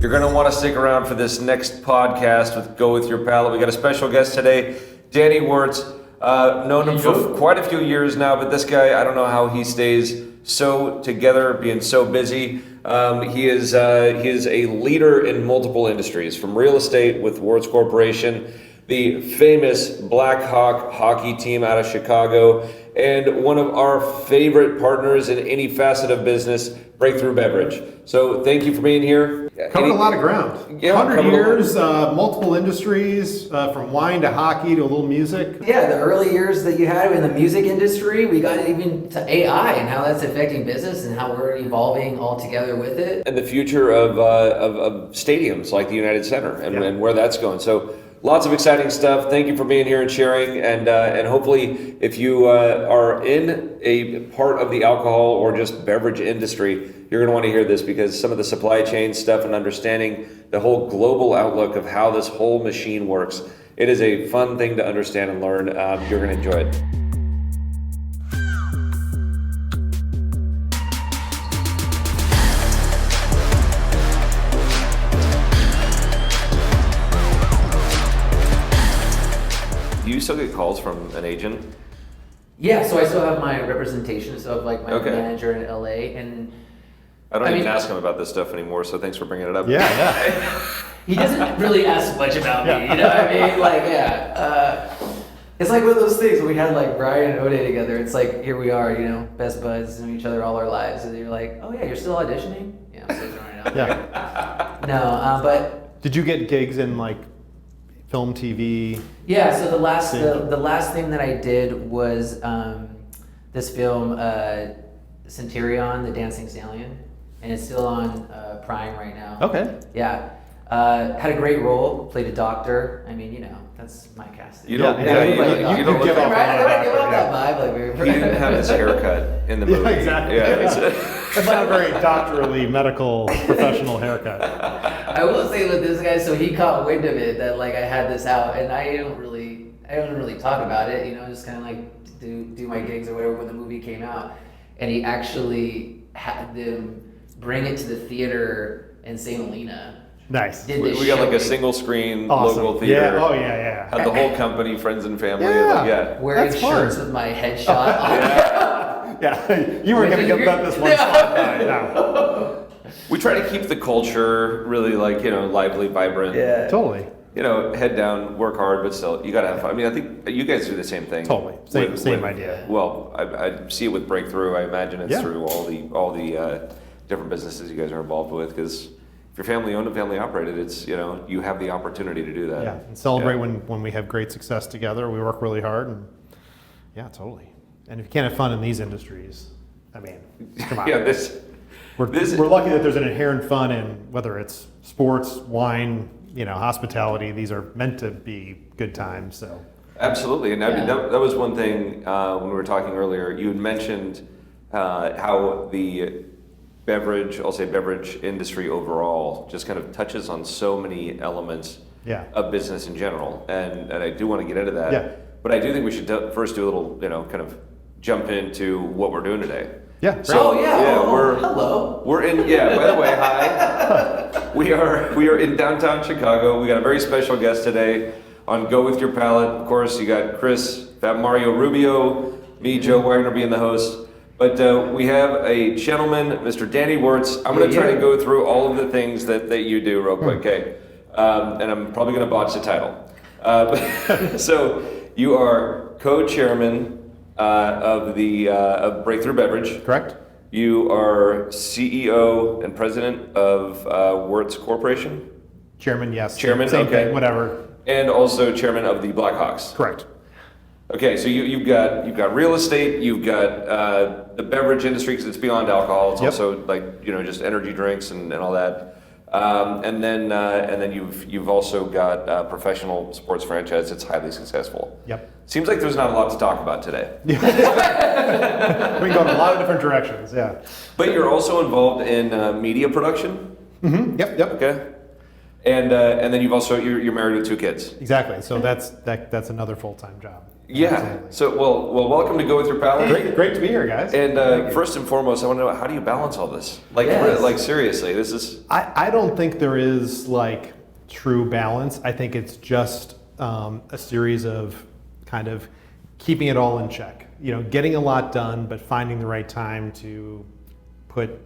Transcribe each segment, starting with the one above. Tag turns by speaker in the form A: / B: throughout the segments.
A: You're going to want to stick around for this next podcast with Go With Your Palate. We got a special guest today, Danny Wirtz. Known him for quite a few years now, but this guy, I don't know how he stays so together, being so busy. He is a leader in multiple industries, from real estate with Wirtz Corporation, the famous Blackhawk hockey team out of Chicago, and one of our favorite partners in any facet of business, Breakthru Beverage. So thank you for being here.
B: Covered a lot of ground.
A: Yeah,
B: 100 years, multiple industries, from wine to hockey to a little music.
C: Yeah, the early years that you had in the music industry, we got even to AI and how that's affecting business and how we're evolving all together with it.
A: And the future of stadiums like the United Center and where that's going. So lots of exciting stuff. Thank you for being here and sharing. And hopefully, if you are in a part of the alcohol or just beverage industry, you're going to want to hear this, because some of the supply chain stuff and understanding the whole global outlook of how this whole machine works, it is a fun thing to understand and learn. You're going to enjoy it. Do you still get calls from an agent?
C: Yeah, so I still have my representation, so of like my manager in LA, and
A: I don't even ask him about this stuff anymore, so thanks for bringing it up.
B: Yeah.
C: He doesn't really ask much about me, you know what I mean? Like, it's like one of those things when we had like Brian and Ode together. It's like, here we are, you know, best buds, know each other all our lives, and you're like, oh yeah, you're still auditioning? Yeah, I'm still trying it out.
B: Yeah.
C: No, but
B: Did you get gigs in like film, TV?
C: yeah, so the last thing that I did was this film, Centurion, The Dancing Stallion, and it's still on Prime right now.
B: Okay.
C: Yeah. Had a great role, played a doctor. I mean, you know, that's my casting.
A: You don't,
B: you
A: don't
B: give
A: look
B: up
C: Right? I don't give up
B: Yeah.
C: that vibe. Like,
A: He didn't have his haircut in the movie.
B: Yeah, exactly. That's not a very doctorally, medical, professional haircut.
C: I will say with this guy, so he caught wind of it that like I had this out, and I don't really talk about it. You know, just kind of like do my gigs or whatever when the movie came out, and he actually had them bring it to the theater in St. Helena.
B: Nice.
A: We got like a single screen
B: Awesome.
A: local theater.
B: Yeah. Oh yeah.
A: Had the whole company, friends and family.
B: Yeah.
C: Wearing
B: That's
C: shirts
B: fun.
C: with my headshot on.
B: Yeah. You were gonna get this one spot by now.
A: We try to keep the culture really lively, vibrant.
C: Yeah.
B: Totally.
A: Head down, work hard, but still, you gotta have fun. I mean, I think you guys do the same thing.
B: Totally. Same idea.
A: Well, I see it with Breakthru. I imagine it's
B: Yeah.
A: through all the different businesses you guys are involved with, because if you're family owned and family operated, it's, you have the opportunity to do that.
B: Yeah. And celebrate when we have great success together. We work really hard, and yeah, totally. And if you can't have fun in these industries, I mean, come on.
A: Yeah,
B: We're lucky that there's an inherent fun in whether it's sports, wine, hospitality. These are meant to be good times. So
A: absolutely. And I mean, that was one thing when we were talking earlier. You had mentioned how the beverage industry overall just kind of touches on so many elements of business in general. And I do want to get into that.
B: Yeah.
A: But I do think we should first do a little, kind of jump into what we're doing today.
B: yeah.
C: So hello.
A: We're in, by the way, hi. We are in downtown Chicago. We got a very special guest today on Go With Your Palate. Of course, you got Chris, Fab Mario Rubio, me, Joe Wagner being the host. But we have a gentleman, Mr. Danny Wirtz. I'm going to try to go through all of the things that you do real quick, okay? And I'm probably going to botch the title. So you are co-chairman of Breakthru Beverage.
B: Correct.
A: You are CEO and president of Wirtz Corporation.
B: Chairman, yes.
A: Chairman,
B: Same
A: okay.
B: thing, whatever.
A: And also chairman of the Blackhawks.
B: Correct.
A: Okay, so you've got real estate, you've got the beverage industry, because it's beyond alcohol. It's also like just energy drinks and all that. And then you've also got a professional sports franchise that's highly successful.
B: Yep.
A: Seems like there's not a lot to talk about today.
B: We can go in a lot of different directions. Yeah.
A: But you're also involved in media production.
B: Mm-hmm. Yep.
A: Okay. And then you've also you're married with 2 kids.
B: Exactly. So that's another full-time job.
A: Yeah.
B: Absolutely.
A: So well, welcome to Go With Your Palate.
B: Great to be here, guys.
A: And first and foremost, I want to know, how do you balance all this? Like,
C: Yes.
A: like seriously, this is.
B: I don't think there is like true balance. I think it's just a series of kind of keeping it all in check. Getting a lot done, but finding the right time to put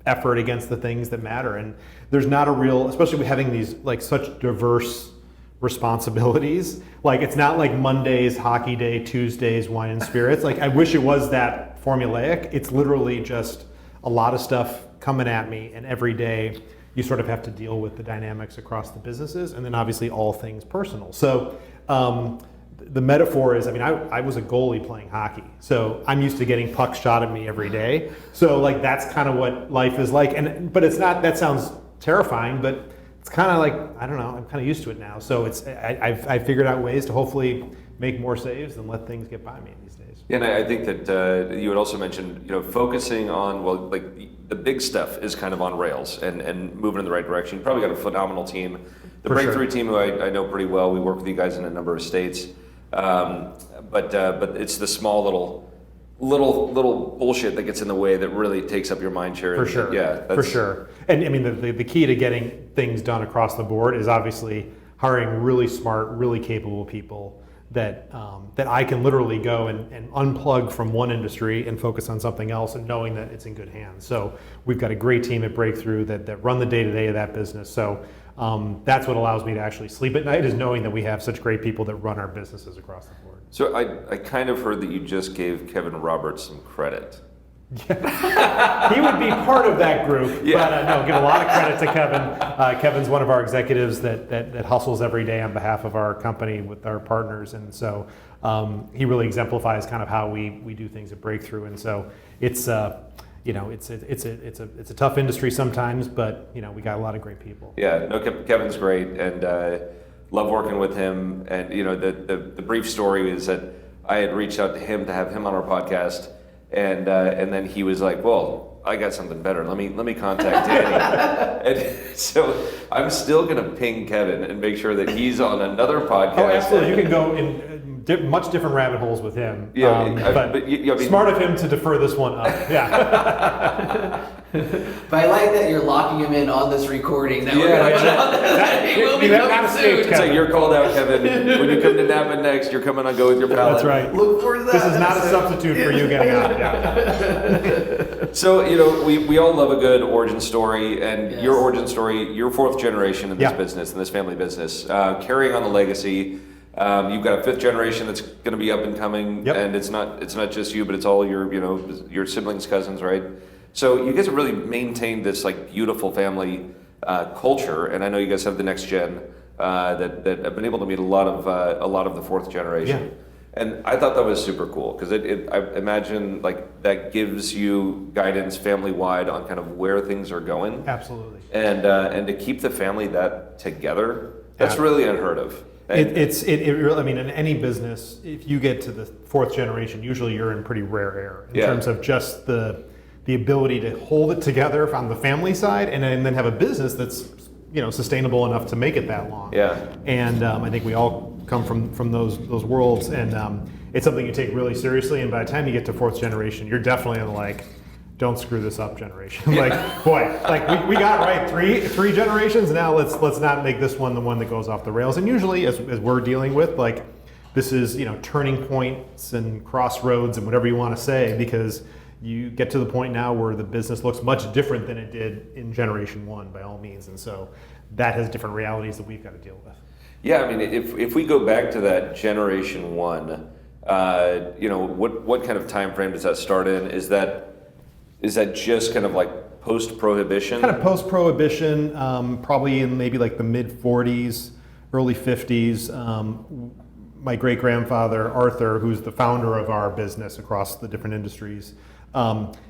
B: effort against the things that matter. And there's not a real, especially with having these like such diverse responsibilities. Like, it's not like Mondays hockey day, Tuesdays wine and spirits. Like, I wish it was that formulaic. It's literally just a lot of stuff coming at me, and every day you sort of have to deal with the dynamics across the businesses, and then obviously all things personal. So the metaphor is, I was a goalie playing hockey, so I'm used to getting pucks shot at me every day. So like, that's kind of what life is like. But it's not, that sounds terrifying, but it's kind of like, I don't know, I'm kind of used to it now. So I've figured out ways to hopefully make more saves than let things get by me these days.
A: And I think that you had also mentioned, focusing on, well, like the big stuff is kind of on rails and moving in the right direction. You probably got a phenomenal team. The Breakthru team, who I know pretty well, we work with you guys in a number of states. But it's the small little bullshit that gets in the way that really takes up your mind share.
B: For sure.
A: Yeah.
B: For sure. And the key to getting things done across the board is obviously hiring really smart, really capable people that I can literally go and unplug from one industry and focus on something else, and knowing that it's in good hands. So we've got a great team at Breakthru that run the day-to-day of that business. So that's what allows me to actually sleep at night, is knowing that we have such great people that run our businesses across the board.
A: So I kind of heard that you just gave Kevin Roberts some credit.
B: He would be part of that group,
A: Yeah.
B: but no, give a lot of credit to Kevin. Kevin's one of our executives that hustles every day on behalf of our company with our partners, and so he really exemplifies kind of how we do things at Breakthru. And so it's it's a tough industry sometimes, but we got a lot of great people.
A: Yeah, no, Kevin's great, and love working with him. And the brief story is that I had reached out to him to have him on our podcast, and then he was like, "Well, I got something better. Let me contact Danny." And so I'm still gonna ping Kevin and make sure that he's on another podcast.
B: Oh, absolutely! You can go in much different rabbit holes with him.
A: Yeah,
B: but smart of him to defer this one up. Yeah.
C: But I like that you're locking him in on this recording that we're going to put on there. He will be coming soon.
A: It's like, you're called out, Kevin. When you come to Napa next, you're coming on Go With Your Palate.
B: That's right.
C: Look forward to that.
B: This is not a substitute for you getting on. Yeah.
A: So, we all love a good origin story, and
C: Yes.
A: your origin story, you're 4th generation in this
B: Yeah.
A: business, in this family business, carrying on the legacy. You've got a 5th generation that's going to be up and coming,
B: Yep.
A: and it's not just you, but it's all your siblings, cousins, right? So you guys have really maintained this like beautiful family culture, and I know you guys have the next gen that have been able to meet a lot of the 4th generation.
B: Yeah.
A: And I thought that was super cool, because I imagine like that gives you guidance family wide on kind of where things are going.
B: Absolutely.
A: And to keep the family that together, that's
B: Yeah.
A: really unheard of. And
B: It really, I mean, in any business, if you get to the 4th generation, usually you're in pretty rare air in
A: Yeah.
B: terms of just the ability to hold it together on the family side, and then have a business that's sustainable enough to make it that long.
A: Yeah.
B: And I think we all come from those worlds, and it's something you take really seriously. And by the time you get to 4th generation, you're definitely in like, don't screw this up generation. Like, boy, like we got right three generations. Now let's not make this one the one that goes off the rails. And usually, as we're dealing with, like, this is turning points and crossroads and whatever you want to say, because you get to the point now where the business looks much different than it did in generation 1, by all means. And so that has different realities that we've got to deal with.
A: yeah, I mean, if we go back to that generation 1, what kind of time frame does that start in? Is that just kind of like post-prohibition?
B: Kind of post-prohibition, probably in maybe like the mid-40s, early 50s. My great-grandfather, Arthur, who's the founder of our business across the different industries,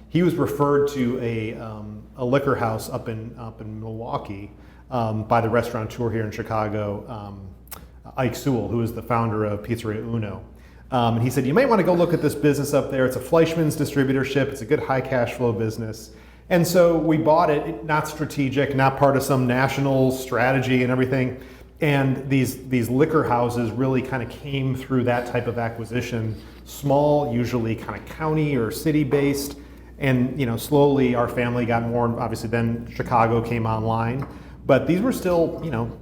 B: he was referred to a liquor house up in Milwaukee by the restaurateur here in Chicago, Ike Sewell, who is the founder of Pizzeria Uno. And he said, you might want to go look at this business up there. It's a Fleischmann's distributorship. It's a good high cash flow business. And so we bought it, not strategic, not part of some national strategy and everything. And these liquor houses really kind of came through that type of acquisition, small, usually kind of county or city based. And slowly our family got more, obviously then Chicago came online. But these were still,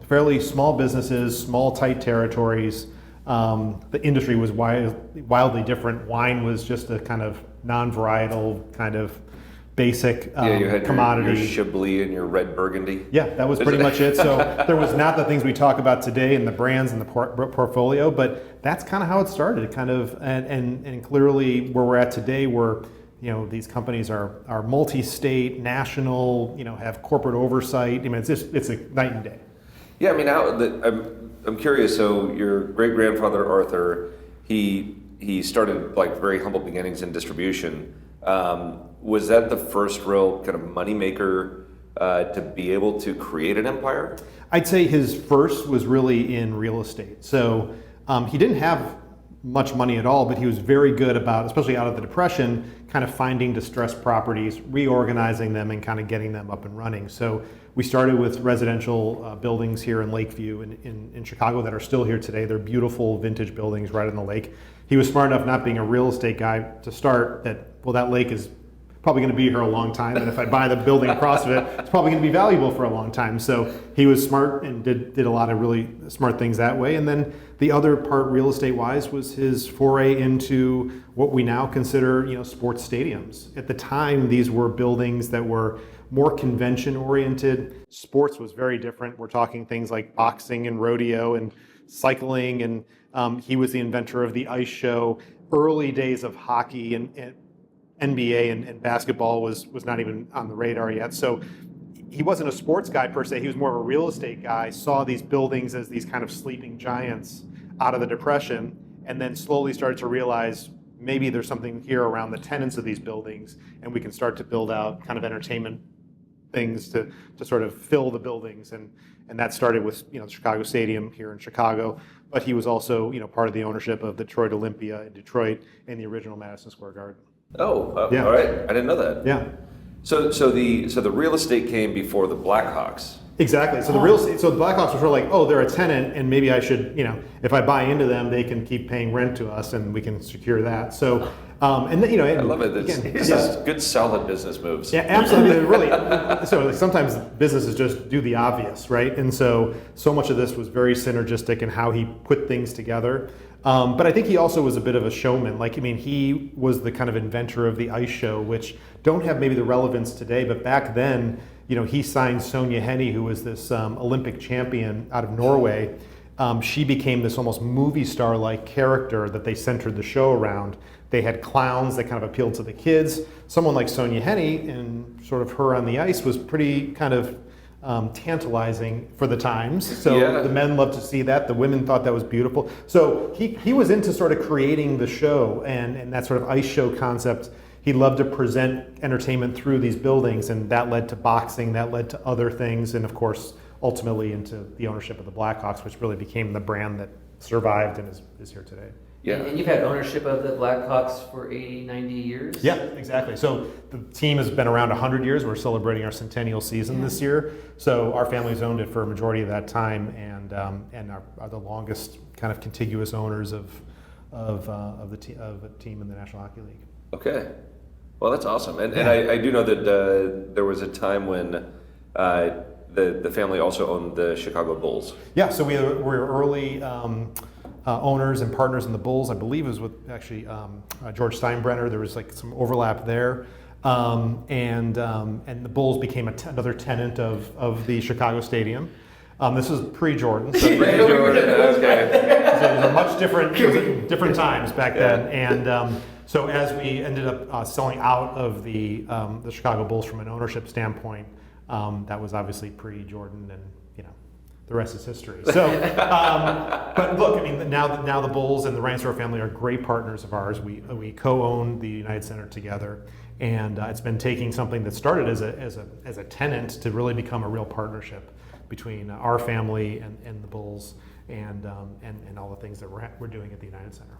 B: fairly small businesses, small, tight territories. The industry was wildly different. Wine was just a kind of non-varietal kind of basic
A: you had
B: commodity.
A: Your Chablis and your red Burgundy.
B: Yeah, that was pretty much it. So there was not the things we talk about today in the brands and the portfolio, but that's kind of how it started. Kind of, and clearly where we're at today, where these companies are multi-state, national, have corporate oversight. I mean, it's a night and day.
A: Yeah, I mean, I'm curious. So your great grandfather Arthur, he started like very humble beginnings in distribution. Was that the first real kind of moneymaker to be able to create an empire?
B: I'd say his first was really in real estate. So he didn't have much money at all, but he was very good about, especially out of the Depression, kind of finding distressed properties, reorganizing them, and kind of getting them up and running. So we started with residential buildings here in Lakeview in Chicago that are still here today. They're beautiful vintage buildings right on the lake. He was smart enough, not being a real estate guy, to start that lake is probably going to be here a long time, and if I buy the building across of it, it's probably going to be valuable for a long time. So he was smart and did a lot of really smart things that way. And then the other part, real estate wise, was his foray into what we now consider, sports stadiums. At the time, these were buildings that were more convention oriented. Sports was very different. We're talking things like boxing and rodeo and cycling, and he was the inventor of the ice show. Early days of hockey and NBA and basketball was not even on the radar yet. So he wasn't a sports guy per se. He was more of a real estate guy, saw these buildings as these kind of sleeping giants out of the Depression, and then slowly started to realize maybe there's something here around the tenants of these buildings, and we can start to build out kind of entertainment things to sort of fill the buildings. And that started with the Chicago Stadium here in Chicago. But he was also part of the ownership of Detroit Olympia in Detroit and the original Madison Square Garden.
A: Oh,
B: yeah.
A: All right. I didn't know that.
B: Yeah.
A: So the real estate came before the Blackhawks.
B: Exactly. So the real estate. So the Blackhawks were sort of like, oh, they're a tenant, and maybe I should, if I buy into them, they can keep paying rent to us, and we can secure that. So, and then,
A: I love it. It's just good, solid business moves.
B: Yeah, absolutely. Really. So sometimes businesses just do the obvious, right? And so much of this was very synergistic in how he put things together. But I think he also was a bit of a showman. He was the kind of inventor of the ice show, which don't have maybe the relevance today, but back then, he signed Sonja Henie, who was this Olympic champion out of Norway. She became this almost movie star-like character that they centered the show around. They had clowns that kind of appealed to the kids. Someone like Sonja Henie and sort of her on the ice was pretty kind of tantalizing for the times. So the men loved to see that. The women thought that was beautiful. So he was into sort of creating the show and that sort of ice show concept. He loved to present entertainment through these buildings, and that led to boxing, that led to other things, and of course, ultimately into the ownership of the Blackhawks, which really became the brand that survived and is here today.
C: Yeah. And you've had ownership of the Blackhawks for 80, 90 years?
B: Yeah, exactly. So the team has been around 100 years. We're celebrating our centennial season this year. So our family's owned it for a majority of that time, and are the longest kind of contiguous owners of a team in the National Hockey League.
A: Okay. Well, that's awesome. And I do know that there was a time when the family also owned the Chicago Bulls.
B: Yeah, so we were early owners and partners in the Bulls. I believe it was with actually George Steinbrenner. There was some overlap there. And the Bulls became another tenant of the Chicago Stadium. This was pre-Jordan. So
A: Pre-Jordan, okay.
B: So it was much different times back then. And so as we ended up selling out of the Chicago Bulls from an ownership standpoint, that was obviously pre-Jordan, and the rest is history. So, but look, I mean, now the Bulls and the Reinsdorf family are great partners of ours. We co-own the United Center together, and it's been taking something that started as a tenant to really become a real partnership between our family and the Bulls, and all the things that we're doing at the United Center.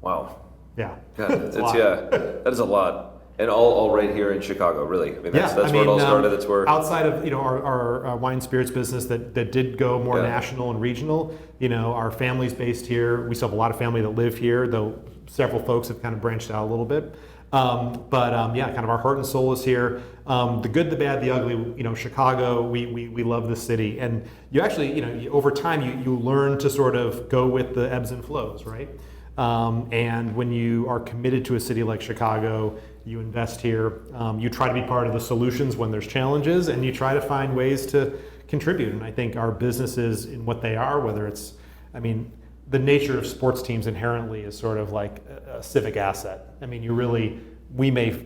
A: Wow.
B: Yeah.
A: God, that is a lot. And all right here in Chicago, really. I mean, that's where it all started. That's where
B: outside of our wine and spirits business that did go more national and regional. Our family's based here. We still have a lot of family that live here, though several folks have kind of branched out a little bit. Kind of our heart and soul is here. The good, the bad, the ugly. Chicago. We love the city, and you actually, over time, you learn to sort of go with the ebbs and flows, right? And when you are committed to a city like Chicago, you invest here. You try to be part of the solutions when there's challenges, and you try to find ways to contribute. And I think our businesses, in what they are, whether it's, the nature of sports teams inherently is sort of like a civic asset. We may,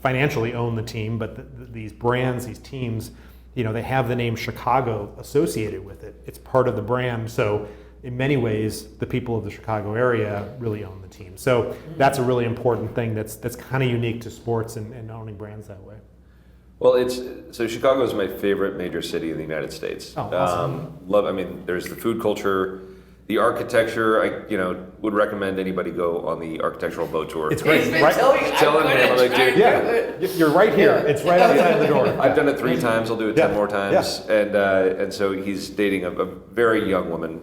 B: financially own the team, but these brands, these teams, they have the name Chicago associated with it. It's part of the brand. So in many ways, the people of the Chicago area really own the team. So that's a really important thing that's kind of unique to sports and owning brands that way.
A: Well, Chicago is my favorite major city in the United States.
B: Oh, awesome.
A: There's the food culture, the architecture. I would recommend anybody go on the architectural boat tour.
B: It's great.
C: He's been
B: Right?
C: telling me,
A: I'm like, dude,
B: You're right here.
C: Yeah.
B: It's right outside the door.
A: I've done it 3 times. I'll do it 10
B: Yeah.
A: more times. And so he's dating a very young woman.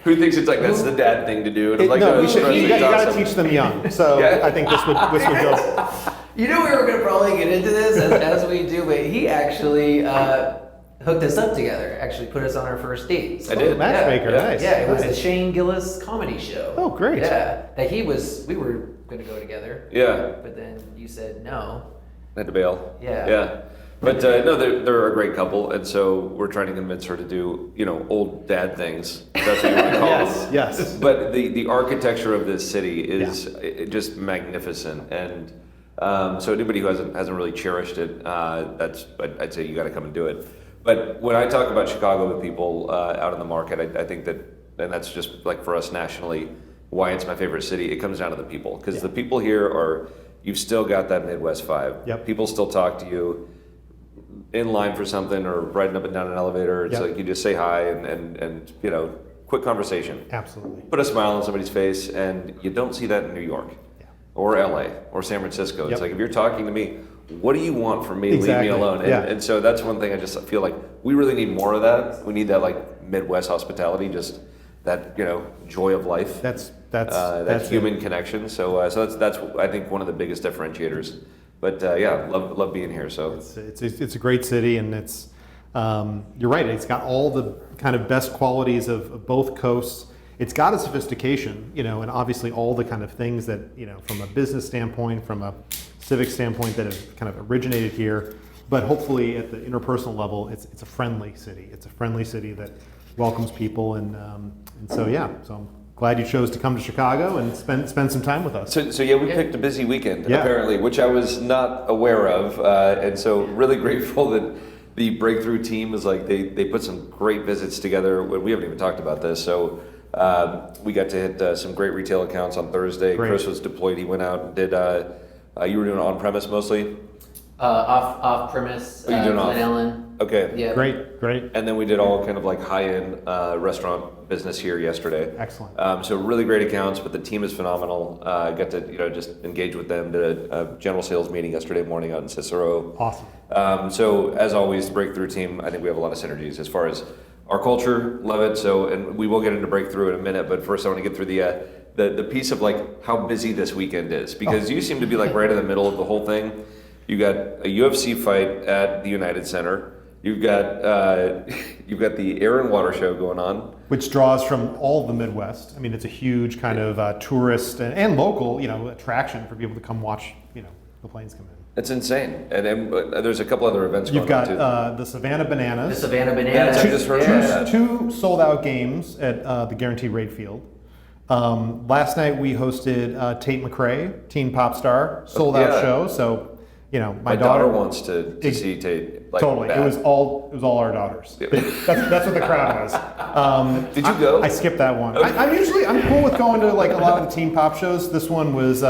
A: Who thinks it's like that's the dad thing to do? And I'm like, no,
B: you got to teach them young. So I think this would go.
C: We were going to probably get into this as we do, but he actually hooked us up together. Actually, put us on our first date. So,
A: I did.
B: Matchmaker, nice.
C: Yeah, it was
B: nice.
C: the Shane Gillis comedy show.
B: Oh, great.
C: Yeah, that we were going to go together.
A: Yeah.
C: But then you said no.
A: I had to bail.
C: Yeah.
A: Yeah. But no, they're a great couple, and so we're trying to convince her to do, old dad things. If that's what you want to call them.
B: Yes.
A: But the architecture of this city is just magnificent, and so anybody who hasn't really cherished it, I'd say you got to come and do it. But when I talk about Chicago with people out in the market, I think that, and that's just like for us nationally, why it's my favorite city. It comes down to the people, because the people here you've still got that Midwest vibe.
B: Yep.
A: People still talk to you in line for something or riding up and down an elevator. It's like you just say hi and quick conversation.
B: Absolutely.
A: Put a smile on somebody's face, and you don't see that in New York or LA or San Francisco. It's like, if you're talking to me, what do you want from me?
B: Exactly.
A: Leave me alone. And so that's one thing I just feel like we really need more of that. We need that like Midwest hospitality, just that, joy of life.
B: That's
A: human connection. So that's I think one of the biggest differentiators. But love being here. So
B: it's a great city, and it's you're right. It's got all the kind of best qualities of both coasts. It's got a sophistication, and obviously all the kind of things that from a business standpoint, from a civic standpoint, that have kind of originated here. But hopefully at the interpersonal level, it's a friendly city. It's a friendly city that welcomes people, and so I'm glad you chose to come to Chicago and spend some time with us.
A: So we picked a busy weekend, apparently, which I was not aware of, and so really grateful that the Breakthru team is like, they put some great visits together. We haven't even talked about this, so we got to hit some great retail accounts on Thursday.
B: Great.
A: Chris was deployed. He went out and did, you were doing it on-premise mostly?
C: Off premise.
A: Oh, you're doing
C: Glen
A: off.
C: Ellen.
A: Okay.
C: Yeah.
B: Great.
A: And then we did all kind of like high-end restaurant business here yesterday.
B: Excellent.
A: So really great accounts, but the team is phenomenal. Got to just engage with them. Did a general sales meeting yesterday morning out in Cicero.
B: Awesome.
A: So as always, the Breakthru team, I think we have a lot of synergies as far as our culture. Love it. So, and we will get into Breakthru in a minute, but first I want to get through the piece of like how busy this weekend is, because you seem to be like right in the middle of the whole thing. You got a UFC fight at the United Center. You've got the Air and Water Show going on,
B: which draws from all the Midwest. I mean, it's a huge kind of tourist and local, attraction for people to come watch, the planes come in.
A: It's insane, and then there's a couple other events going on too.
B: You've got the Savannah Bananas.
C: The Savannah Bananas.
A: I just heard about that.
B: Two sold-out games at the Guaranteed Rate Field. Last night we hosted Tate McRae, teen pop star, sold-out show. So, my daughter
A: wants to see Tate. Like,
B: totally,
A: bad.
B: it was all our daughters. That's what the crowd was.
A: Did you go?
B: I skipped that one. I'm cool with going to like a lot of the teen pop shows. This one was.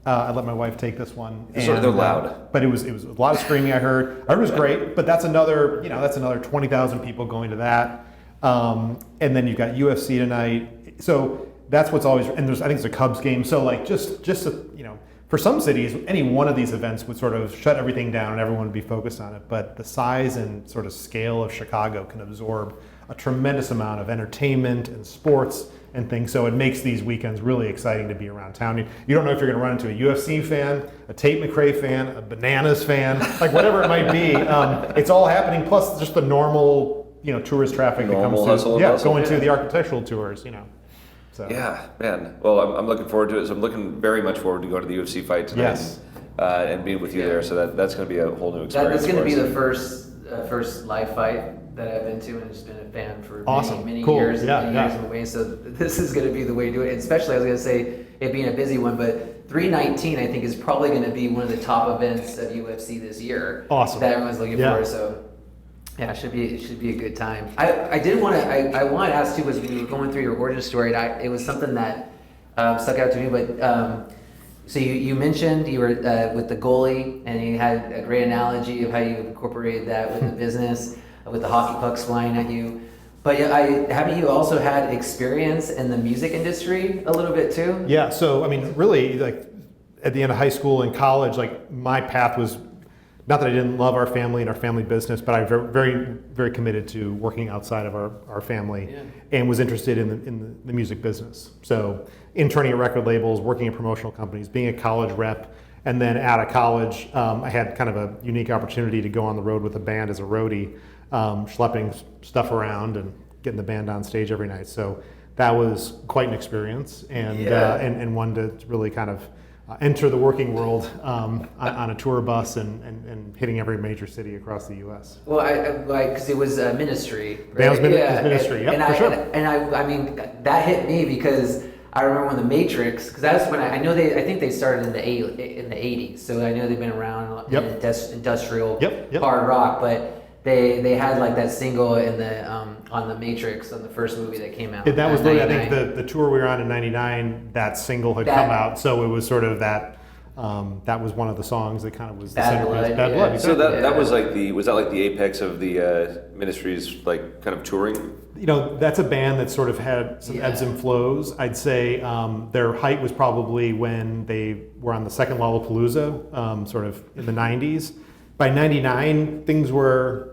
B: I let my wife take this one.
A: They're loud.
B: But it was a lot of screaming. I heard it was great, but that's another 20,000 people going to that. And then you've got UFC tonight. So that's what's always, and I think it's a Cubs game. So like just for some cities, any one of these events would sort of shut everything down and everyone would be focused on it. But the size and sort of scale of Chicago can absorb a tremendous amount of entertainment and sports and things. So it makes these weekends really exciting to be around town. You don't know if you're going to run into a UFC fan, a Tate McRae fan, a Bananas fan, like whatever it might be. It's all happening. Plus just the normal, tourist traffic
A: Normal
B: that
A: hustle
B: comes
A: and
B: through.
A: bustle.
B: Going to the architectural tours, So.
A: Yeah, man. Well, I'm looking forward to it. So I'm looking very much forward to go to the UFC fight tonight.
B: Yes.
A: And be with you there. So that's going to be a whole new experience.
C: That's going to be
A: for us.
C: the first live fight that I've been to, and just been a fan for
B: Awesome.
C: many
B: Cool.
C: years.
B: Yeah,
C: many
B: yeah.
C: years away. So this is going to be the way to do it. And especially, I was going to say, it being a busy one, but 319 I think is probably going to be one of the top events of UFC this year.
B: Awesome.
C: That everyone's looking
B: Yeah.
C: for. So. Yeah, it should be a good time. I did want to I wanted to ask too, was when you were going through your origin story, it was something that stuck out to me. But so you mentioned you were with the goalie, and you had a great analogy of how you incorporated that with the business, with the hockey pucks flying at you. But haven't you also had experience in the music industry a little bit too?
B: Yeah. So I mean, really, like at the end of high school and college, like my path was. Not that I didn't love our family and our family business, but I was very, very committed to working outside of our family, and was interested in the music business. So interning at record labels, working at promotional companies, being a college rep, and then out of college, I had kind of a unique opportunity to go on the road with a band as a roadie, schlepping stuff around and getting the band on stage every night. So that was quite an experience, and one to really kind of enter the working world on a tour bus and hitting every major city across the U.S.
C: Well, because it was ministry. Right?
B: That was ministry, yeah, for sure.
C: And I mean, that hit me because I remember when the Matrix, because that's when I think they started in the 80s, so I know they've been around in industrial hard rock, but they had like that single in the on the Matrix on the first movie that came out.
B: That was I think the tour we were on in '99. That single had come out, so it was sort of that. That was one of the songs that kind of was
C: Bad Blood.
B: Bad Blood.
A: Yeah. So that was like the apex of the Ministry's like kind of touring.
B: That's a band that sort of had some ebbs and flows. I'd say their height was probably when they were on the second Lollapalooza, sort of in the '90s. By '99, things were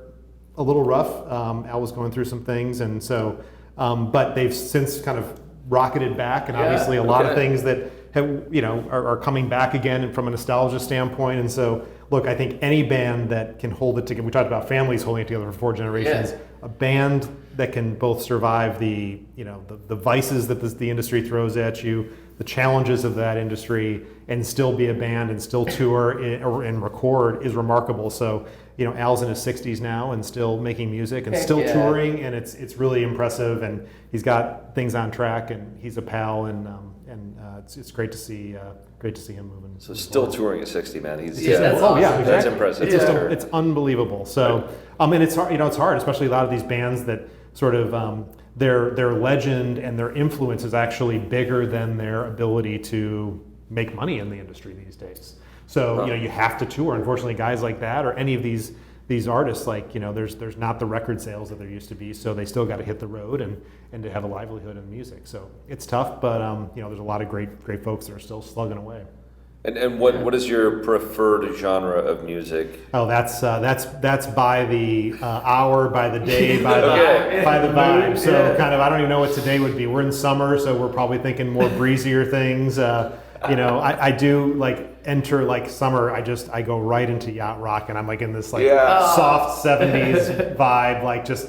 B: a little rough. Al was going through some things, and so, but they've since kind of rocketed back, and obviously a lot of things that have, are coming back again, and from a nostalgia standpoint. And so, look, I think any band that can hold it together. We talked about families holding it together for 4 generations.
C: Yeah.
B: A band that can both survive the vices that the industry throws at you, the challenges of that industry, and still be a band and still tour and record is remarkable. So, Al's in his 60s now and still making music and still touring, and it's really impressive. And he's got things on track, and he's a pal, and it's great to see him moving.
A: So still touring at 60, man.
C: that's awesome.
B: Exactly.
A: That's impressive.
B: It's unbelievable. So, and it's hard. It's hard, especially a lot of these bands that sort of their legend and their influence is actually bigger than their ability to make money in the industry these days. So you have to tour. Unfortunately, guys like that or any of these artists, like there's not the record sales that there used to be. So they still got to hit the road and to have a livelihood in music. So it's tough, but there's a lot of great folks that are still slugging away.
A: And what is your preferred genre of music?
B: Oh, that's by the hour, by the day, by the vibe. So kind of, I don't even know what today would be. We're in summer, so we're probably thinking more breezier things. I do like enter like summer. I go right into yacht rock, and I'm like in this like soft 70s vibe, like just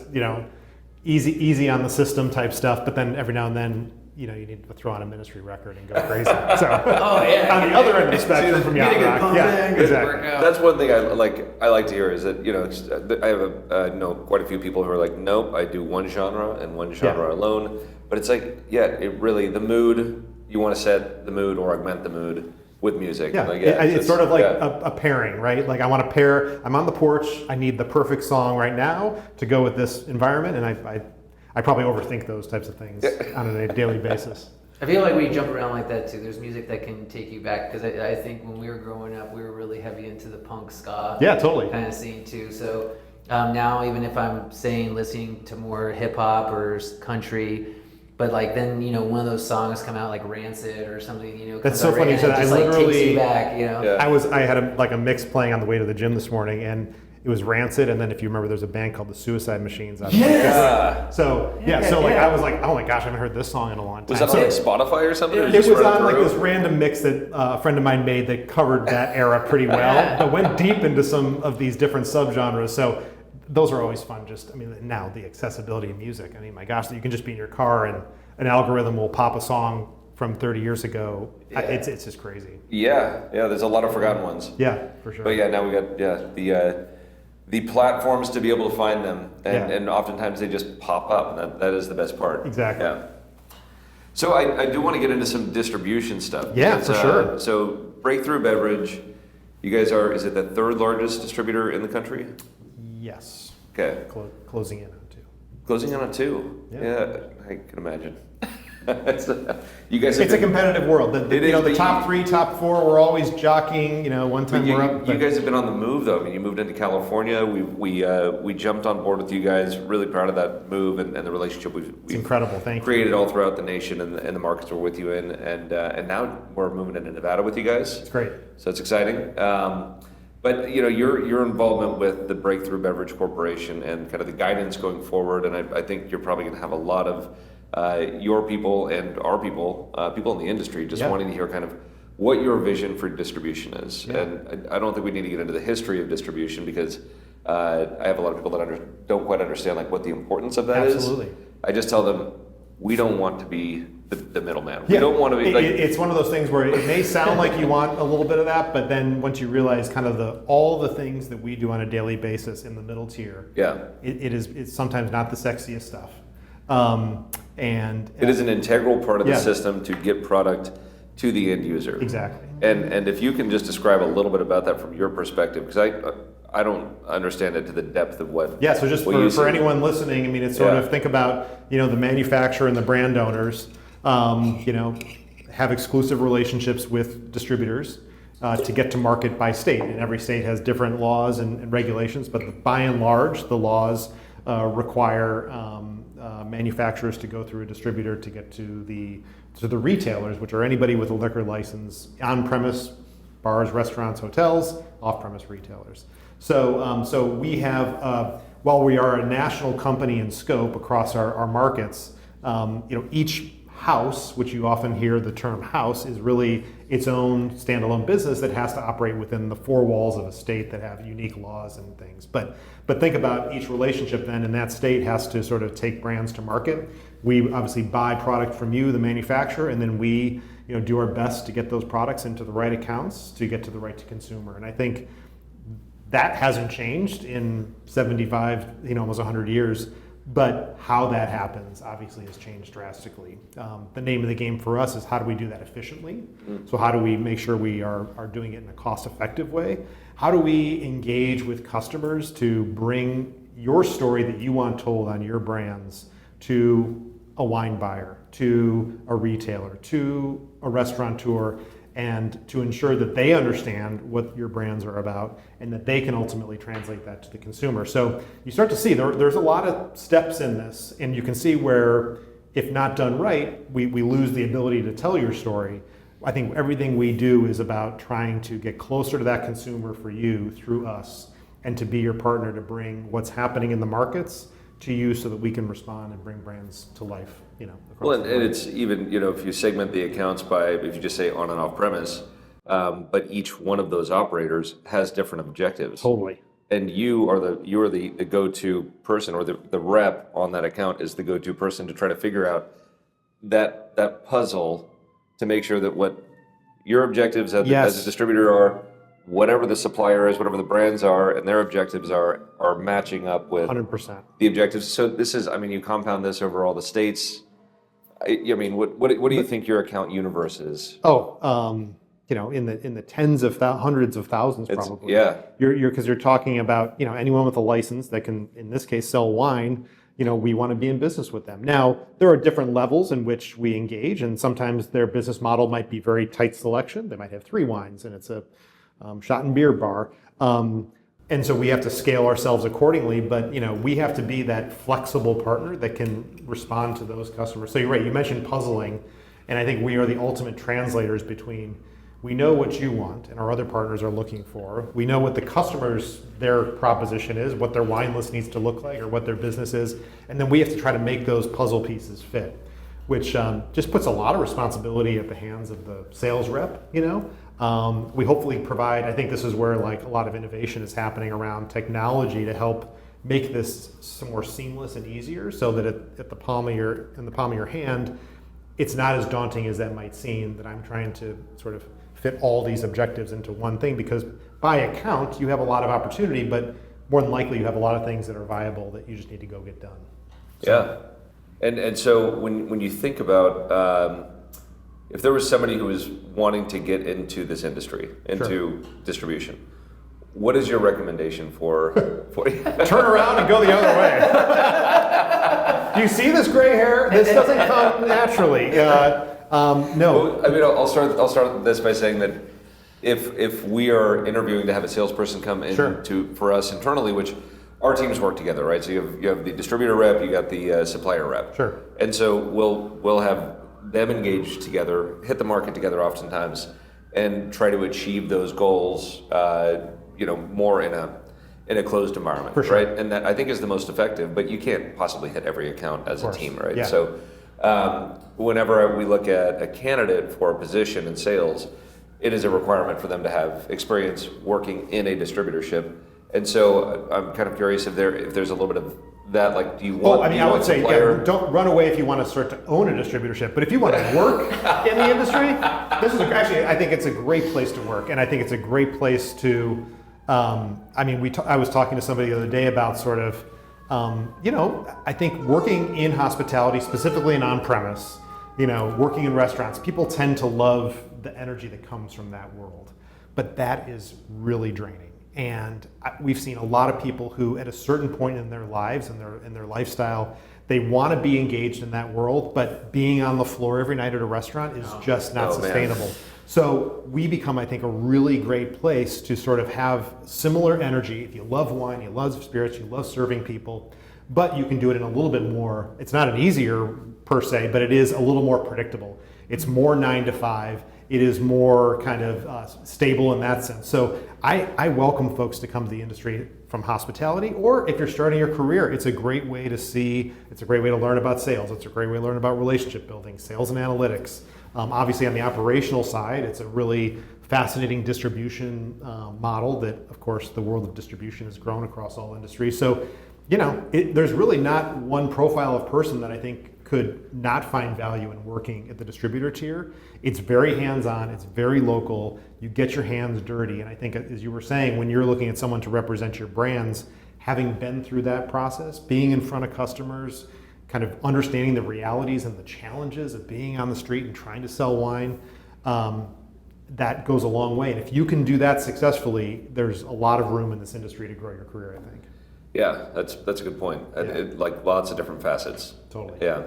B: easy on the system type stuff. But then every now and then, you need to throw on a Ministry record and go crazy. So on the other end of the spectrum from yacht rock, exactly.
A: That's one thing I like to hear is that I have know quite a few people who are like, nope, I do one genre and one genre alone. But it's like, it really the mood. You want to set the mood or augment the mood with music.
B: Yeah, it's sort of like a pairing, right? Like I want to pair. I'm on the porch. I need the perfect song right now to go with this environment, and I probably overthink those types of things on a daily basis.
C: I feel like we jump around like that too. There's music that can take you back, because I think when we were growing up, we were really heavy into the punk ska kind of scene too. So now, even if I'm listening to more hip hop or country, But like then one of those songs come out like Rancid or something,
B: That's
C: comes
B: so
C: out
B: funny
C: and
B: you
C: it
B: said that.
C: just
B: I
C: like takes
B: literally-
C: you back,
A: Yeah.
B: I had a mix playing on the way to the gym this morning, and it was Rancid, and then if you remember, there's a band called the Suicide Machines.
A: Yeah.
B: So I was like, oh my gosh, I haven't heard this song in a long time.
A: Was that on like Spotify or something? Or
B: It
A: just
B: was
A: run
B: on like
A: through?
B: this random mix that a friend of mine made that covered that era pretty well, but went deep into some of these different subgenres. So those are always fun. Now the accessibility of music. I mean, my gosh, you can just be in your car and an algorithm will pop a song from 30 years ago.
A: Yeah.
B: It's just crazy.
A: Yeah. There's a lot of forgotten ones.
B: Yeah, for sure.
A: But yeah, now we got the platforms to be able to find them, and oftentimes they just pop up, and that is the best part.
B: Exactly.
A: Yeah. So I do want to get into some distribution stuff.
B: Yeah,
A: because,
B: for sure.
A: So Breakthru Beverage, you guys is it the third largest distributor in the country?
B: Yes.
A: Okay.
B: Closing in on two.
A: Closing in on two.
B: Yeah.
A: I can imagine. You guys.
B: It's a competitive world. The
A: is,
B: top three, top four, we're always jockeying. One time we're up.
A: You guys have been on the move, though. I mean, you moved into California. We jumped on board with you guys. Really proud of that move and the relationship we've
B: incredible. Thank you.
A: Created all throughout the nation and the markets we're with you in, and now we're moving into Nevada with you guys.
B: It's great.
A: So it's exciting. But your involvement with the Breakthru Beverage Corporation and kind of the guidance going forward, and I think you're probably going to have a lot of your people and our people in the industry just wanting to hear kind of what your vision for distribution is.
B: Yeah.
A: And I don't think we need to get into the history of distribution because I have a lot of people that don't quite understand like what the importance of that is.
B: Absolutely.
A: I just tell them we don't want to be the middleman. We don't want to be like.
B: It's one of those things where it may sound like you want a little bit of that, but then once you realize kind of all the things that we do on a daily basis in the middle tier, it's sometimes not the sexiest stuff. And
A: it is an integral part of the system to get product to the end user.
B: Exactly.
A: And if you can just describe a little bit about that from your perspective, because I don't understand it to the depth of what.
B: Yeah. So just for anyone listening, I mean, it's sort of think about the manufacturer and the brand owners. Have exclusive relationships with distributors to get to market by state, and every state has different laws and regulations. But by and large, the laws require manufacturers to go through a distributor to get to the retailers, which are anybody with a liquor license, on-premise bars, restaurants, hotels, off-premise retailers. So we have, while we are a national company in scope across our markets, each house, which you often hear the term house, is really its own standalone business that has to operate within the four walls of a state that have unique laws and things. But think about each relationship then, and that state has to sort of take brands to market. We obviously buy product from you, the manufacturer, and then we do our best to get those products into the right accounts to get to the right to consumer. And I think that hasn't changed in 75, almost 100 years. But how that happens obviously has changed drastically. The name of the game for us is how do we do that efficiently? So how do we make sure we are doing it in a cost-effective way? How do we engage with customers to bring your story that you want told on your brands to a wine buyer, to a retailer, to a restaurateur, and to ensure that they understand what your brands are about and that they can ultimately translate that to the consumer. So you start to see there's a lot of steps in this, and you can see where, if not done right, we lose the ability to tell your story. I think everything we do is about trying to get closer to that consumer for you through us, and to be your partner to bring what's happening in the markets to you so that we can respond and bring brands to life.
A: Well, and it's even, if you segment the accounts by, if you just say on and off premise, but each one of those operators has different objectives.
B: Totally.
A: And you are the go-to person, or the rep on that account is the go-to person to try to figure out that puzzle to make sure that what your objectives as a distributor are, whatever the supplier is, whatever the brands are, and their objectives are matching up with
B: 100%.
A: the objectives. So this is, you compound this over all the states. What do you think your account universe is?
B: In the tens of hundreds of thousands, probably.
A: Yeah.
B: Because you're talking about anyone with a license that can, in this case, sell wine. We want to be in business with them. Now, there are different levels in which we engage, and sometimes their business model might be very tight selection. They might have 3 wines, and it's a shot and beer bar. And so we have to scale ourselves accordingly, but we have to be that flexible partner that can respond to those customers. So you're right, you mentioned puzzling, and I think we are the ultimate translators between, we know what you want and our other partners are looking for. We know what the customers, their proposition is, what their wine list needs to look like or what their business is, and then we have to try to make those puzzle pieces fit, which just puts a lot of responsibility at the hands of the sales rep, We hopefully provide, I think this is where like a lot of innovation is happening around technology to help make this some more seamless and easier so that in the palm of your hand, it's not as daunting as that might seem, that I'm trying to sort of fit all these objectives into one thing, because by account, you have a lot of opportunity, but more than likely you have a lot of things that are viable that you just need to go get done.
A: Yeah. And so when you think about, if there was somebody who was wanting to get into this industry, into distribution, what is your recommendation for
B: Turn around and go the other way. Do you see this gray hair? This doesn't come naturally. No.
A: Well, I mean, I'll start this by saying that if we are interviewing to have a salesperson come in for us internally, which our teams work together, right? So you have the distributor rep, you got the supplier rep.
B: Sure.
A: And so we'll have them engage together, hit the market together oftentimes, and try to achieve those goals, more in a closed environment,
B: for sure.
A: right? And that I think is the most effective, but you can't possibly hit every account as a team, right?
B: Yeah.
A: So whenever we look at a candidate for a position in sales, it is a requirement for them to have experience working in a distributorship. And so I'm kind of curious if there's a little bit of that, like, do you want?
B: I would say, don't run away if you want to start to own a distributorship. But if you want to work in the industry, I think it's a great place to work, and I think it's a great place to. I was talking to somebody the other day about sort of, I think working in hospitality, specifically in on-premise, working in restaurants, people tend to love the energy that comes from that world, but that is really draining. And we've seen a lot of people who, at a certain point in their lives and their lifestyle, they want to be engaged in that world, but being on the floor every night at a restaurant is just not sustainable. Man. So we become, I think, a really great place to sort of have similar energy. If you love wine, you love spirits, you love serving people, but you can do it in a little bit more, it's not an easier per se, but it is a little more predictable. It's more 9 to 5. It is more kind of stable in that sense. So I welcome folks to come to the industry from hospitality, or if you're starting your career, it's a great way to see, it's a great way to learn about sales. It's a great way to learn about relationship building, sales and analytics. Obviously on the operational side, it's a really fascinating distribution model that, of course, the world of distribution has grown across all industries. So, there's really not one profile of person that I think could not find value in working at the distributor tier. It's very hands-on, it's very local, you get your hands dirty, and I think, as you were saying, when you're looking at someone to represent your brands, having been through that process, being in front of customers, kind of understanding the realities and the challenges of being on the street and trying to sell wine, that goes a long way. And if you can do that successfully, there's a lot of room in this industry to grow your career, I think.
A: Yeah, that's a good point. Yeah. Like lots of different facets.
B: Totally.
A: Yeah.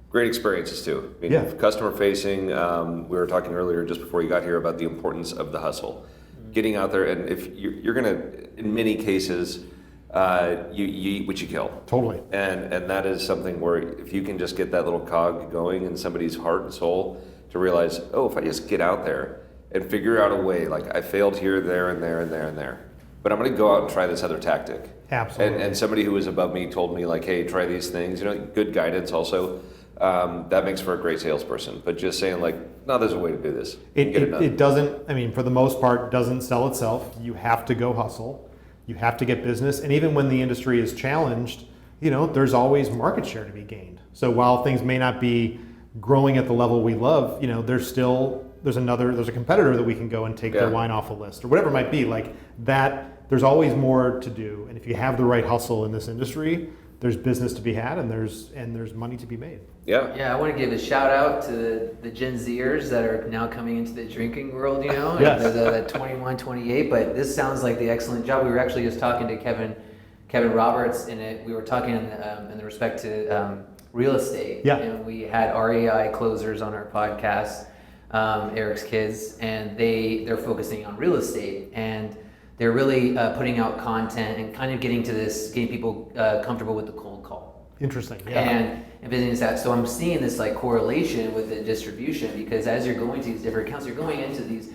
A: Great experiences too. I mean, customer facing, we were talking earlier just before you got here about the importance of the hustle. Mm-hmm. Getting out there, and if you're going to, in many cases, you eat what you kill.
B: Totally.
A: And that is something where if you can just get that little cog going in somebody's heart and soul to realize, if I just get out there and figure out a way, like I failed here, there, and there, and there, and there, but I'm going to go out and try this other tactic.
B: Absolutely.
A: And somebody who was above me told me, like, hey, try these things. Good guidance also. That makes for a great salesperson. But just saying, like, no, there's a way to do this.
B: It doesn't, for the most part, doesn't sell itself. You have to go hustle. You have to get business. And even when the industry is challenged, there's always market share to be gained. So while things may not be growing at the level we love, there's a competitor that we can go and take their wine off a list or whatever it might be. Like that, there's always more to do. And if you have the right hustle in this industry, there's business to be had and there's money to be made.
A: Yeah.
C: Yeah, I want to give a shout out to the Gen Zers that are now coming into the drinking world,
B: Yes.
C: They're the 21, 28, but this sounds like the excellent job. We were actually just talking to Kevin Roberts we were talking in respect to real estate.
B: Yeah.
C: And we had REI closers on our podcast, Eric's kids, and they're focusing on real estate. And they're really putting out content and kind of getting people comfortable with the cold call.
B: Interesting. Yeah.
C: And business that. So I'm seeing this like correlation with the distribution, because as you're going to these different accounts, you're going into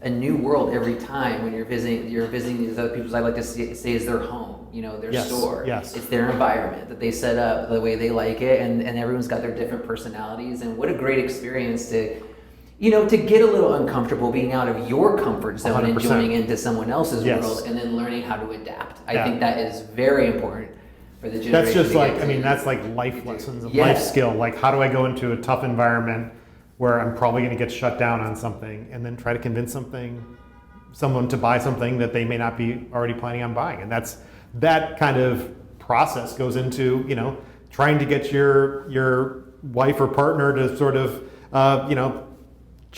C: a new world every time when you're visiting these other people's, I like to say is their home, their store.
B: Yes.
C: It's their environment that they set up the way they like it, and everyone's got their different personalities, and what a great experience to get a little uncomfortable being out of your comfort zone
B: 100%.
C: and joining into someone else's
B: Yes.
C: world, and then learning how to adapt. I think that is very important for the generation.
B: That's just
C: to
B: like,
C: get to.
B: that's like life lessons of
C: Yes.
B: life skill. Like, how do I go into a tough environment where I'm probably going to get shut down on something, and then try to convince someone to buy something that they may not be already planning on buying? And that kind of process goes into, trying to get your wife or partner to sort of,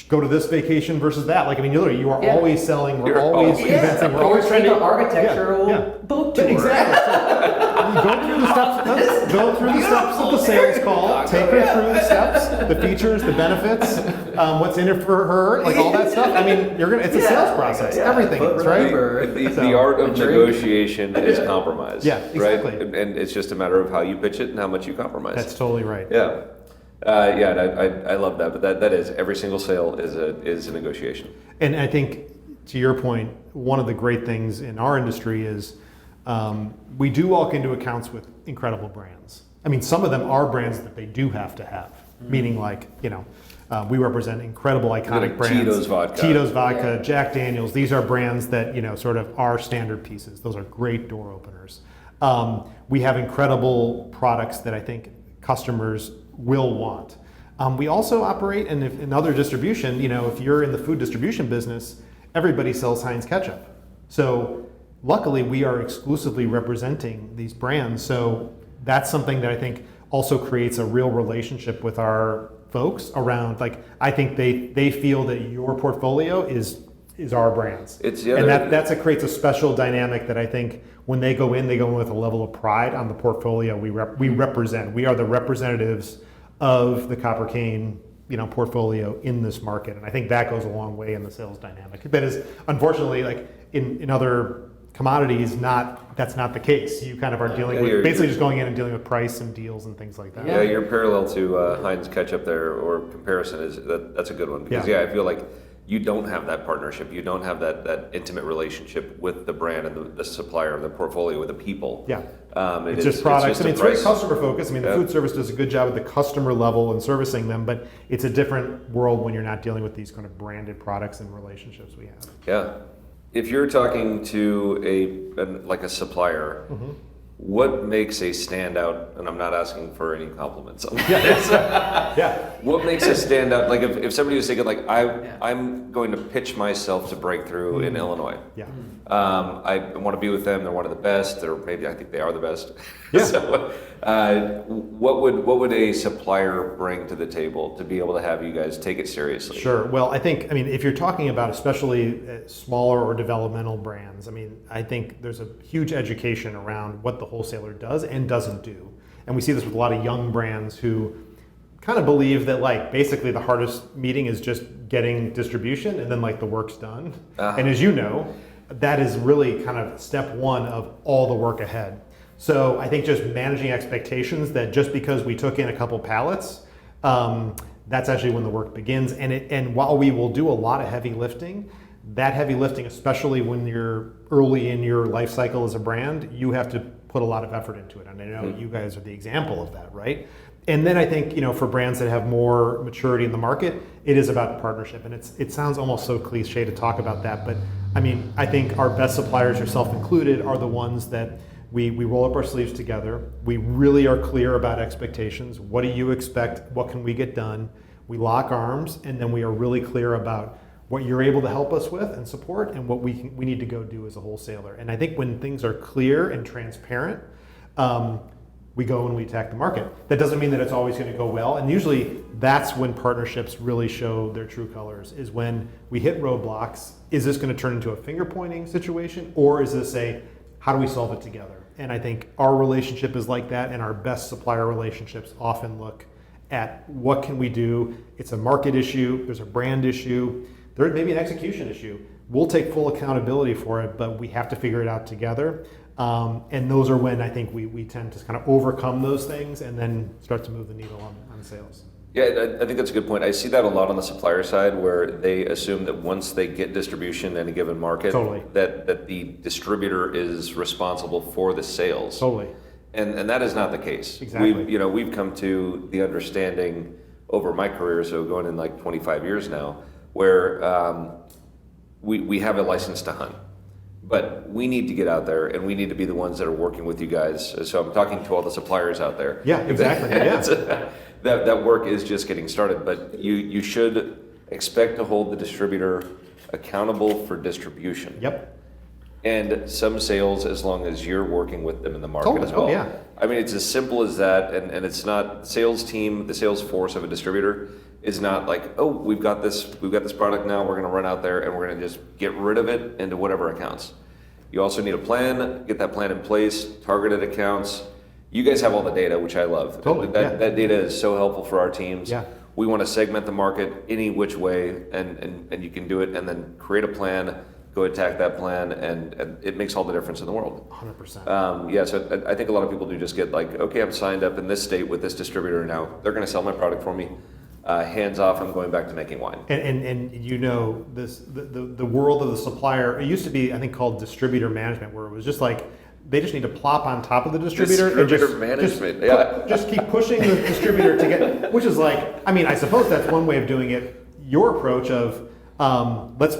B: go to this vacation versus that. Like, literally, you are always selling. We're always convincing. We're always trying to
C: architectural boat tour.
B: Exactly. So, you go through the steps. Go through the steps of the sales call. Take her through the steps, the features, the benefits, what's in it for her, like all that stuff. It's a sales process. Everything is, right?
A: The art of negotiation is compromise.
B: Yeah, exactly.
A: Right? And it's just a matter of how you pitch it and how much you compromise.
B: That's totally right.
A: Yeah. I love that, but that is, every single sale is a negotiation.
B: And I think, to your point, one of the great things in our industry is we do walk into accounts with incredible brands. Some of them are brands that they do have to have, meaning like, we represent incredible iconic brands. Tito's Vodka, Jack Daniels. These are brands that, sort of are standard pieces. Those are great door openers. We have incredible products that I think customers will want. We also operate in other distribution. If you're in the food distribution business, everybody sells Heinz ketchup. So luckily, we are exclusively representing these brands. So that's something that I think also creates a real relationship with our folks around. Like, I think they feel that your portfolio is our brands. That creates a special dynamic that I think when they go in with a level of pride on the portfolio we represent. We are the representatives of the Copper Cane, portfolio in this market, and I think that goes a long way in the sales dynamic. That is, unfortunately, like in other commodities, that's not the case. You kind of are dealing with basically just going in and dealing with price and deals and things like that.
A: Yeah, your parallel to Heinz ketchup there, or comparison, is that's a good one, because I feel like you don't have that partnership. You don't have that intimate relationship with the brand and the supplier and the portfolio with the people.
B: Yeah. It's just products. It's very customer focused. The food service does a good job at the customer level and servicing them, but it's a different world when you're not dealing with these kind of branded products and relationships we have.
A: Yeah. If you're talking to a supplier, what makes a standout, and I'm not asking for any compliments on this. What makes a standout? Like if somebody was thinking like, I'm going to pitch myself to Breakthru in Illinois.
B: Yeah.
A: I want to be with them. They're one of the best, or maybe I think they are the best.
B: Yeah.
A: So, what would a supplier bring to the table to be able to have you guys take it seriously?
B: Sure. Well, I think, if you're talking about especially smaller or developmental brands, I think there's a huge education around what the wholesaler does and doesn't do. And we see this with a lot of young brands who kind of believe that basically the hardest meeting is just getting distribution and then the work's done. And as you know, that is really kind of step one of all the work ahead. So I think just managing expectations that just because we took in a couple pallets, that's actually when the work begins. And while we will do a lot of heavy lifting, that heavy lifting, especially when you're early in your life cycle as a brand, you have to put a lot of effort into it. And I know you guys are the example of that, right? And then I think, for brands that have more maturity in the market, it is about partnership. And it sounds almost so cliche to talk about that, but I think our best suppliers, yourself included, are the ones that we roll up our sleeves together. We really are clear about expectations. What do you expect? What can we get done? We lock arms, and then we are really clear about what you're able to help us with and support, and what we need to go do as a wholesaler. And I think when things are clear and transparent, we go and we attack the market. That doesn't mean that it's always going to go well, and usually that's when partnerships really show their true colors, is when we hit roadblocks. Is this going to turn into a finger-pointing situation, or is this how do we solve it together? And I think our relationship is like that, and our best supplier relationships often look at what can we do. It's a market issue, there's a brand issue, there may be an execution issue. we'll take full accountability for it, but we have to figure it out together. And those are when I think we tend to kind of overcome those things and then start to move the needle on sales.
A: Yeah, I think that's a good point. I see that a lot on the supplier side, where they assume that once they get distribution in a given market,
B: Totally.
A: that the distributor is responsible for the sales.
B: Totally.
A: And that is not the case.
B: Exactly.
A: We've come to the understanding over my career, so going in like 25 years now, where we have a license to hunt. But we need to get out there, and we need to be the ones that are working with you guys. So I'm talking to all the suppliers out there.
B: Yeah, exactly. Yeah.
A: That work is just getting started, but you should expect to hold the distributor accountable for distribution.
B: Yep.
A: And some sales, as long as you're working with them in the market
B: Totally.
A: as well.
B: Oh, yeah.
A: I mean, it's as simple as that, and it's not the sales team, the sales force of a distributor is not like, oh, we've got this product now, we're gonna run out there and we're gonna just get rid of it into whatever accounts. You also need a plan, get that plan in place, targeted accounts. You guys have all the data, which I love.
B: Totally,
A: That data is so helpful for our teams.
B: Yeah.
A: We want to segment the market any which way, and you can do it, and then create a plan, go attack that plan, and it makes all the difference in the world.
B: 100%.
A: Yeah, so I think a lot of people do just get like, okay, I'm signed up in this state with this distributor now. They're going to sell my product for me. Hands off, I'm going back to making wine.
B: And you know this the world of the supplier. It used to be, I think, called distributor management, where it was just like they just need to plop on top of the distributor just keep pushing the distributor to get, which is like, I mean, I suppose that's one way of doing it. Your approach of let's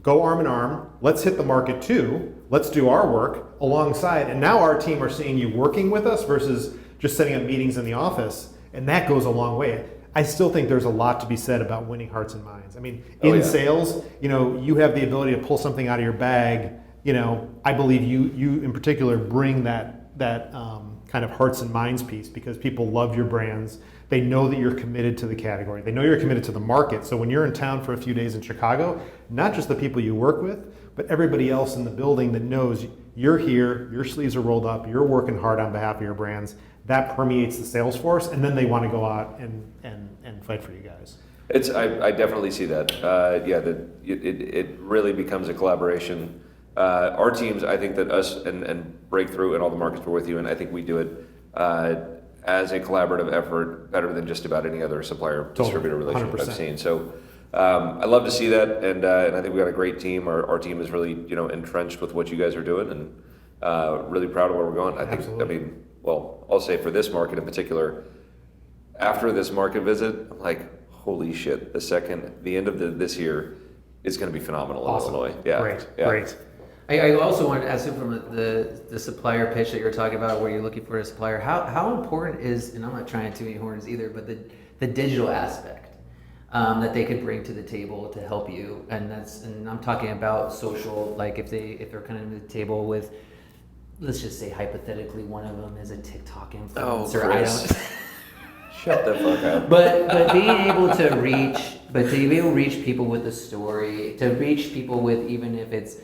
B: go arm in arm, let's hit the market too, let's do our work alongside, and now our team are seeing you working with us versus just setting up meetings in the office, and that goes a long way. I still think there's a lot to be said about winning hearts and minds. I mean, in sales, you have the ability to pull something out of your bag. I believe you in particular bring that kind of hearts and minds piece, because people love your brands. They know that you're committed to the category. They know you're committed to the market. So when you're in town for a few days in Chicago, not just the people you work with, but everybody else in the building that knows you're here, your sleeves are rolled up, you're working hard on behalf of your brands. That permeates the sales force, and then they want to go out and fight for you guys.
A: I definitely see that. It really becomes a collaboration. Our teams, I think that us and Breakthru and all the markets we're with you, and I think we do it as a collaborative effort better than just about any other supplier distributor relationship
B: 100%.
A: I've seen. So I love to see that, and I think we got a great team. Our team is really entrenched with what you guys are doing, and really proud of where we're going.
B: Absolutely.
A: I'll say for this market in particular, after this market visit, I'm like, holy shit! The end of this year is going to be phenomenal
B: Awesome.
A: in Illinois. Yeah,
B: Great.
C: I also wanted to ask you from the supplier pitch that you're talking about, where you're looking for a supplier. How important is, and I'm not trying to toot any horns either, but the digital aspect that they could bring to the table to help you, and I'm talking about social, like if they're kind of at the table with, let's just say hypothetically one of them is a TikTok influencer.
A: Chris. Shut the fuck up.
C: But being able to reach people with the story, to reach people with, even if it's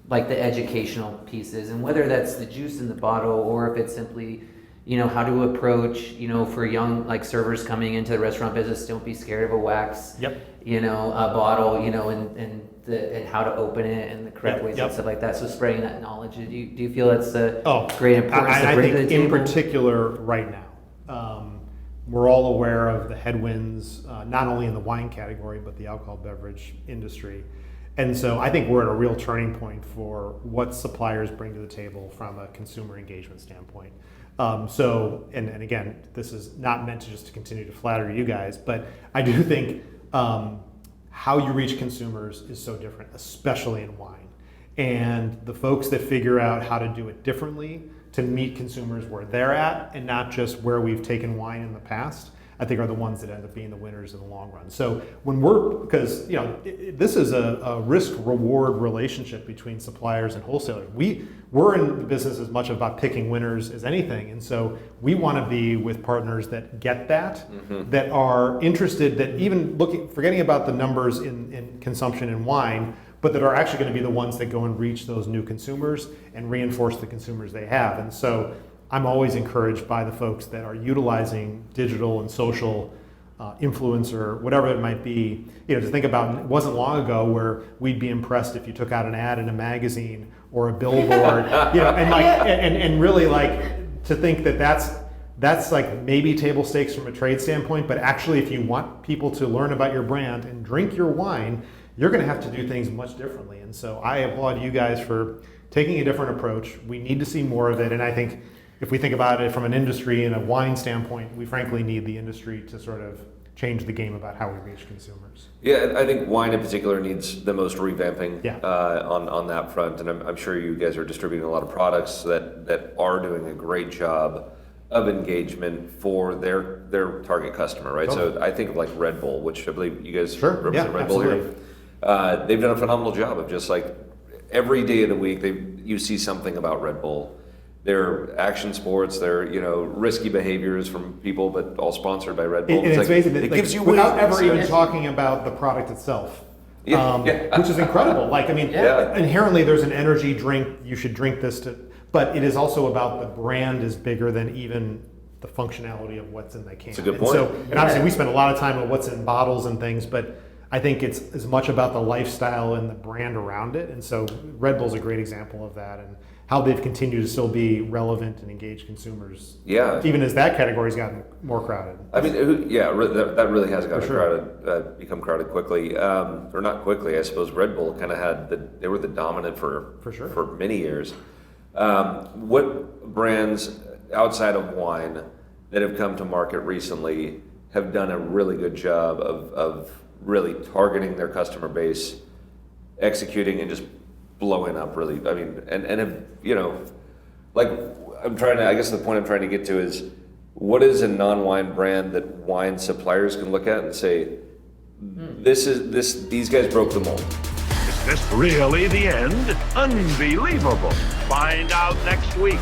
C: like the educational pieces, and whether that's the juice in the bottle or if it's simply, how to approach, for young like servers coming into the restaurant business, don't be scared of a wax, a bottle, and how to open it and the correct ways and stuff like that. So spreading that knowledge, do you feel that's a great importance to bring to the table?
B: In particular right now, we're all aware of the headwinds, not only in the wine category, but the alcohol beverage industry. And so I think we're at a real turning point for what suppliers bring to the table from a consumer engagement standpoint. And again, this is not meant to just to continue to flatter you guys, but I do think how you reach consumers is so different, especially in wine. And the folks that figure out how to do it differently to meet consumers where they're at and not just where we've taken wine in the past, I think are the ones that end up being the winners in the long run. So because this is a risk-reward relationship between suppliers and wholesalers. We're in the business as much about picking winners as anything, and so we want to be with partners that get that, that are interested, that even forgetting about the numbers in consumption in wine, but that are actually going to be the ones that go and reach those new consumers and reinforce the consumers they have. And so I'm always encouraged by the folks that are utilizing digital and social influencer, whatever it might be. To think about, it wasn't long ago where we'd be impressed if you took out an ad in a magazine or a billboard, and really like to think that that's like maybe table stakes from a trade standpoint, but actually if you want people to learn about your brand and drink your wine, you're going to have to do things much differently. And so I applaud you guys for taking a different approach. We need to see more of it, and I think if we think about it from an industry and a wine standpoint, we frankly need the industry to sort of change the game about how we reach consumers.
A: Yeah, I think wine in particular needs the most revamping
B: Yeah.
A: on that front, and I'm sure you guys are distributing a lot of products that are doing a great job of engagement for their target customer, right?
B: Totally.
A: So I think of like Red Bull, which I believe you guys
B: Sure.
A: represent
B: Yeah,
A: Red Bull here.
B: absolutely.
A: They've done a phenomenal job of just like every day of the week you see something about Red Bull. Their action sports, their risky behaviors from people, but all sponsored by Red Bull.
B: And it's amazing that,
A: it
B: like,
A: gives you
B: without
A: wings.
B: ever even talking about the product itself,
A: Yeah.
B: which is incredible. Like, I mean,
A: Yeah.
B: inherently there's an energy drink. You should drink this but it is also about the brand is bigger than even the functionality of what's in the can.
A: It's a good
B: And
A: point.
B: and obviously we spend a lot of time on what's in bottles and things, but I think it's as much about the lifestyle and the brand around it. And so Red Bull's a great example of that, and how they've continued to still be relevant and engage consumers.
A: Yeah.
B: Even as that category's gotten more crowded.
A: I mean, that really has gotten
B: For sure.
A: crowded, become crowded quickly, or not quickly. I suppose Red Bull kind of they were the dominant for
B: sure.
A: for many years. What brands outside of wine that have come to market recently have done a really good job of really targeting their customer base, executing and just blowing up really? I mean, and have, like I guess the point I'm trying to get to is, what is a non-wine brand that wine suppliers can look at and say, these guys broke the mold?
D: Is this really the end? Unbelievable. Find out next week.